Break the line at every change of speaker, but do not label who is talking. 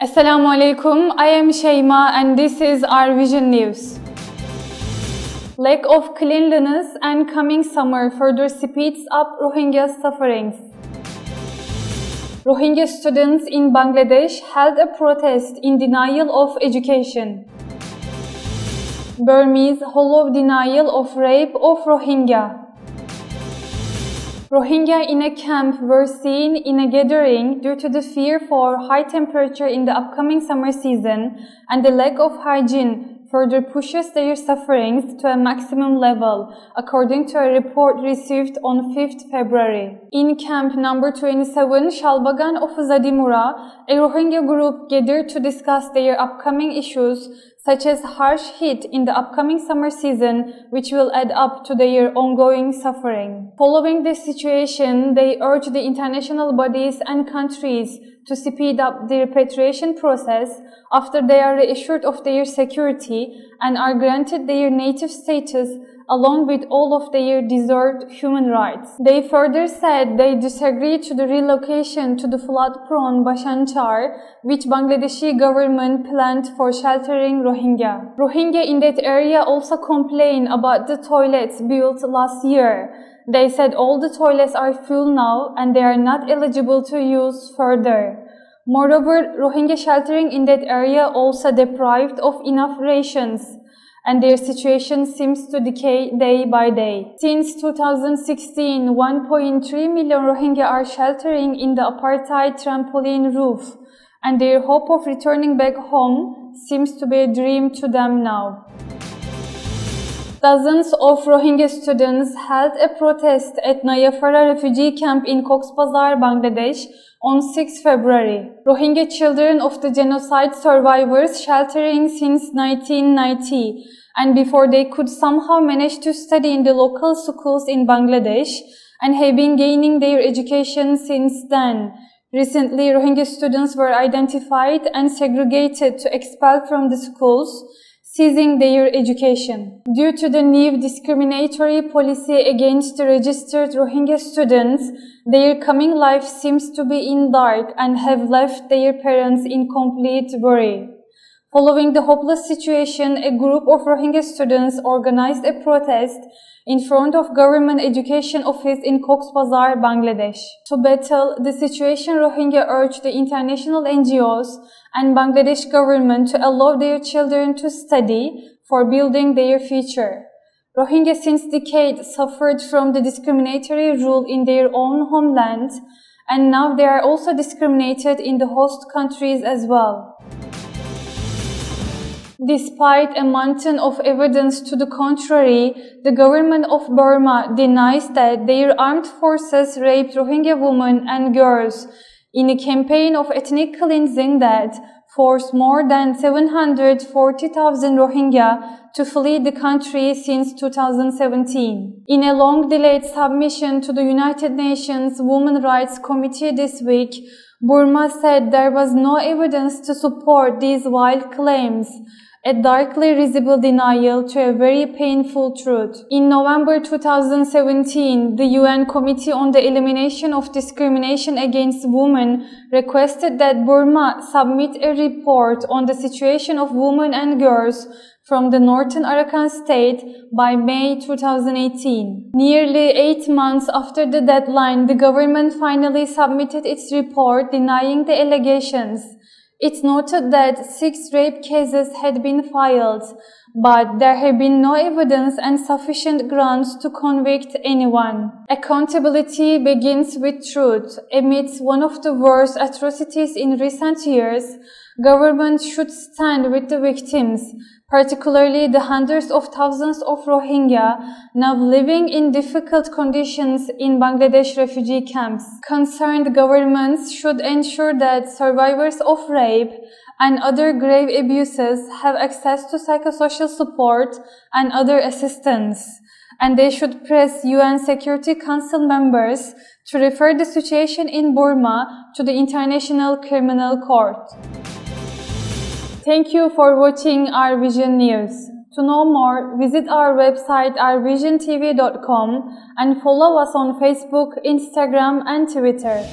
Assalamu alaikum, I am Shayma and this is Rvision News. Lack of cleanliness and coming summer further speeds up Rohingya sufferings. Rohingya students in Bangladesh held a protest in denial of education. Burmese hollow denial of rape of Rohingya. Rohingya in a camp were seen in a gathering due to the fear for high temperature in the upcoming summer season, and the lack of hygiene further pushes their sufferings to a maximum level, according to a report received on 5th February. In camp number 27, Shalbagan of Zadimura, a Rohingya group gathered to discuss their upcoming issues such as harsh heat in the upcoming summer season, which will add up to their ongoing suffering. Following this situation, they urge the international bodies and countries to speed up the repatriation process after they are reassured of their security and are granted their native status along with all of their deserved human rights. They further said they disagree to the relocation to the flood-prone Bashanchar, which Bangladeshi government planned for sheltering Rohingya. Rohingya in that area also complain about the toilets built last year. They said all the toilets are full now and they are not eligible to use further. Moreover, Rohingya sheltering in that area also deprived of enough rations, and their situation seems to decay day by day. Since 2016, 1.3 million Rohingya are sheltering in the apartheid trampoline roof, and their hope of returning back home seems to be a dream to them now. Dozens of Rohingya students held a protest at Nayafara refugee camp in Cox's Bazar, Bangladesh on 6 February. Rohingya children of the genocide survivors sheltering since 1990, and before they could somehow manage to study in the local schools in Bangladesh and have been gaining their education since then. Recently, Rohingya students were identified and segregated to expel from the schools, ceasing their education. Due to the new discriminatory policy against the registered Rohingya students, their coming life seems to be in dark and have left their parents in complete worry. Following the hopeless situation, a group of Rohingya students organized a protest in front of Government Education Office in Cox's Bazar, Bangladesh. To battle the situation, Rohingya urged the international NGOs and Bangladesh government to allow their children to study for building their future. Rohingya since decades suffered from the discriminatory rule in their own homeland, and now they are also discriminated in the host countries as well. Despite a mountain of evidence to the contrary, the government of Burma denies that their armed forces raped Rohingya women and girls in a campaign of ethnic cleansing that forced more than 740,000 Rohingya to flee the country since 2017. In a long-delayed submission to the United Nations Women's Rights Committee this week, Burma said there was no evidence to support these wild claims, a darkly risible denial to a very painful truth. In November 2017, the UN Committee on the Elimination of Discrimination Against Women requested that Burma submit a report on the situation of women and girls from the northern Arakan state by May 2018. Nearly 8 months after the deadline, the government finally submitted its report denying the allegations. It noted that 6 rape cases had been filed, but there have been no evidence and sufficient grounds to convict anyone. Accountability begins with truth. Amidst one of the worst atrocities in recent years, government should stand with the victims, particularly the hundreds of thousands of Rohingya now living in difficult conditions in Bangladesh refugee camps. Concerned governments should ensure that survivors of rape and other grave abuses have access to psychosocial support and other assistance, and they should press UN Security Council members to refer the situation in Burma to the International Criminal Court. Thank you for watching Rvision News. To know more, visit our website rvisiontv.com and follow us on Facebook, Instagram and Twitter.